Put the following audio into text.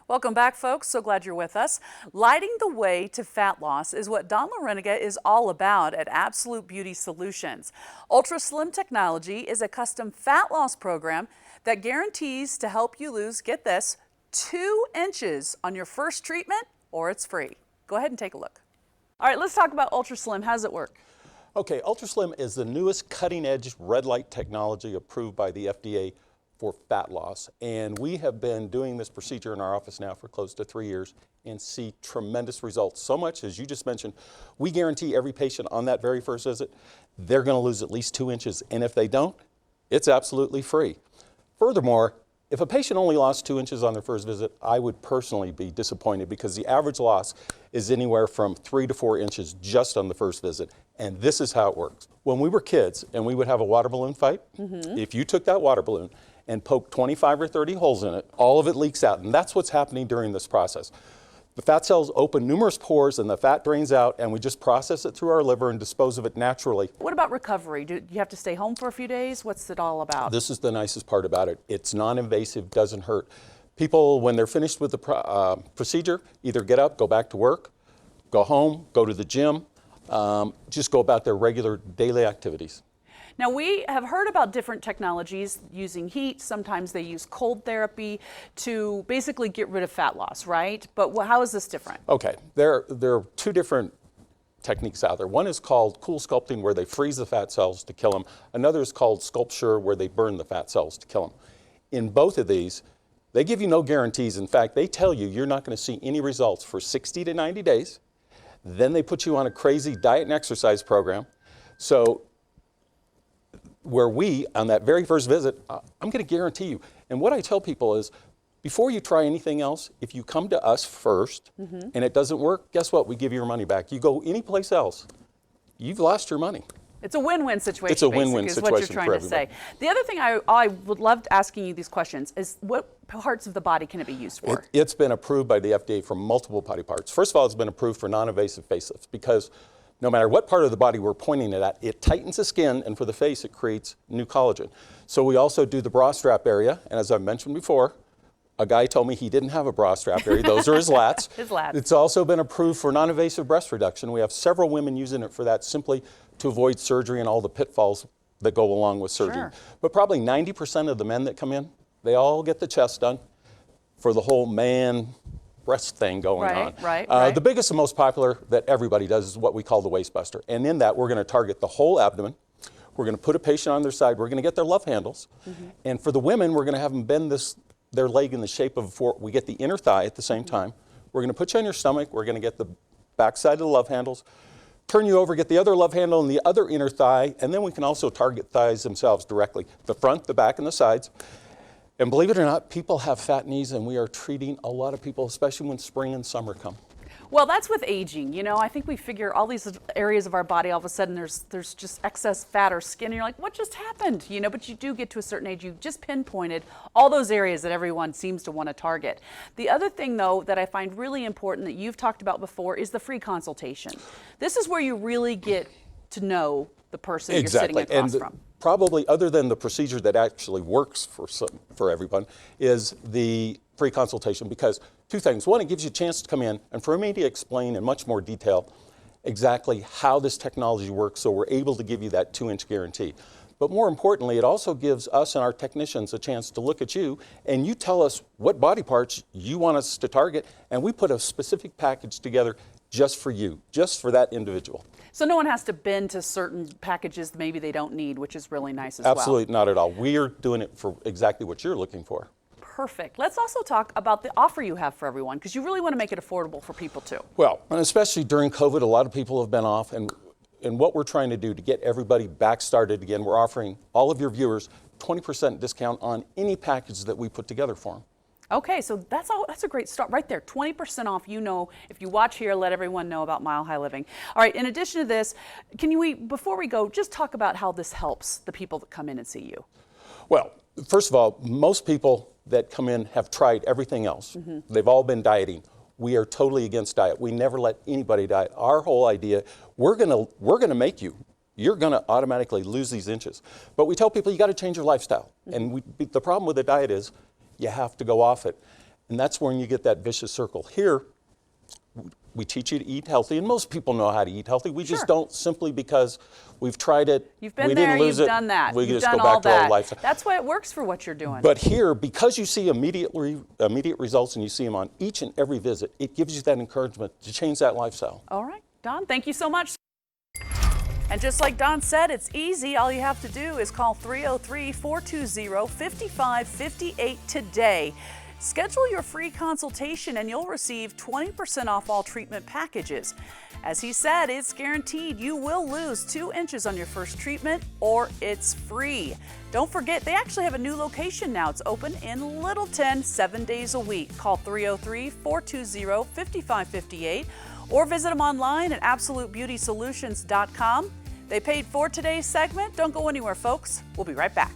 Welcome back, folks. So glad you're with us. Lighting the way to fat loss is what Don Lareniga is all about at Absolute Beauty Solutions. Ultra Slim Technology is a custom fat loss program that guarantees to help you lose, get this, 2 inches on your first treatment, or it's free. Go ahead and take a look. All right, let's talk about Ultra Slim. How does it work? Okay, Ultra Slim is the newest cutting-edge red light technology approved by the FDA for fat loss. And we have been doing this procedure in our office now for close to 3 years and see tremendous results. So much, as you just mentioned, we guarantee every patient on that very first visit, they're gonna lose at least 2 inches. And if they don't, it's absolutely free. Furthermore, if a patient only lost 2 inches on their first visit, I would personally be disappointed because the average loss is anywhere from 3 to 4 inches just on the first visit. And this is how it works. When we were kids and we would have a water balloon fight, if you took that water balloon and poked 25 or 30 holes in it, all of it leaks out. And that's what's happening during this process. The fat cells open numerous pores and the fat drains out, and we just process it through our liver and dispose of it naturally. What about recovery? Do you have to stay home for a few days? What's it all about? This is the nicest part about it. It's non-invasive, doesn't hurt. People, when they're finished with the procedure, either get up, go back to work, go home, go to the gym, just go about their regular daily activities. Now, we have heard about different technologies using heat. Sometimes they use cold therapy to basically get rid of fat loss, right? But how is this different? Okay, there are 2 different techniques out there. One is called cool sculpting, where they freeze the fat cells to kill them. Another is called sculpture, where they burn the fat cells to kill them. In both of these, they give you no guarantees. In fact, they tell you you're not going to see any results for 60 to 90 days. Then they put you on a crazy diet and exercise program. So where we, on that very first visit, I'm going to guarantee you. And what I tell people is, before you try anything else, if you come to us first and it doesn't work, guess what? We give you your money back. You go anyplace else, you've lost your money. It's a win-win situation. It's a win-win situation, is what you're trying to say. The other thing I would love asking you these questions is, what parts of the body can it be used for? It's been approved by the FDA for multiple body parts. First of all, it's been approved for non-invasive facelifts because no matter what part of the body we're pointing it at, it tightens the skin, and for the face, it creates new collagen. So we also do the bra strap area, and as I mentioned before, a guy told me he didn't have a bra strap area. Those are his lats. His lats. It's also been approved for non-invasive breast reduction. We have several women using it for that, simply to avoid surgery and all the pitfalls that go along with surgery. Sure. But probably 90% of the men that come in, they all get the chest done for the whole man breast thing going on. Right. The biggest and most popular that everybody does is what we call the waist buster. And in that, we're going to target the whole abdomen. We're going to put a patient on their side. We're going to get their love handles. And for the women, we're going to have them bend their leg in the shape of we get the inner thigh at the same time. We're going to put you on your stomach. We're going to get the back side of the love handles. Turn you over, get the other love handle and the other inner thigh. And then we can also target thighs themselves directly. The front, the back, and the sides. And believe it or not, people have fat knees, and we are treating a lot of people, especially when spring and summer come. Well, that's with aging. You know, I think we figure all these areas of our body, all of a sudden there's just excess fat or skin, and you're like, what just happened? You know, but you do get to a certain age, you just pinpointed all those areas that everyone seems to want to target. The other thing, though, that I find really important that you've talked about before is the free consultation. This is where you really get to know the person you're sitting across from. Probably, other than the procedure that actually works for everyone, is the free consultation, because 2 things. One, it gives you a chance to come in and for me to explain in much more detail exactly how this technology works, so we're able to give you that 2-inch guarantee. But more importantly, it also gives us and our technicians a chance to look at you, and you tell us what body parts you want us to target, and we put a specific package together just for you, just for that individual. So no one has to bend to certain packages maybe they don't need, which is really nice as well. Absolutely not at all. We are doing it for exactly what you're looking for. Perfect. Let's also talk about the offer you have for everyone, because you really want to make it affordable for people too. Well, and especially during COVID, a lot of people have been off, and what we're trying to do to get everybody back started again, we're offering all of your viewers 20% discount on any package that we put together for them. Okay, so that's a great start right there. 20% off, you know, if you watch here, let everyone know about Mile High Living. All right, in addition to this, before we go, just talk about how this helps the people that come in and see you. Well, first of all, most people that come in have tried everything else. They've all been dieting. We are totally against diet. We never let anybody diet. Our whole idea, we're gonna make you. You're gonna automatically lose these inches. But we tell people you gotta change your lifestyle. And the problem with the diet is you have to go off it. And that's when you get that vicious circle. Here, we teach you to eat healthy, and most people know how to eat healthy. We just don't, simply because we've tried it. You've been we there, didn't lose you've it, done that. We You've just done go back all to our that. lifestyle. That's why it works for what you're doing. But here, because you see immediate results and you see them on each and every visit, it gives you that encouragement to change that lifestyle. All right, Don, thank you so much. And just like Don said, it's easy. All you have to do is call 303-420-5558 today. Schedule your free consultation and you'll receive 20% off all treatment packages. As he said, it's guaranteed you will lose 2 inches on your first treatment or it's free. Don't forget, they actually have a new location now. It's open in Littleton 7 days a week. Call 303-420-5558 or visit them online at absolutebeautysolutions.com. They paid for today's segment. Don't go anywhere, folks. We'll be right back.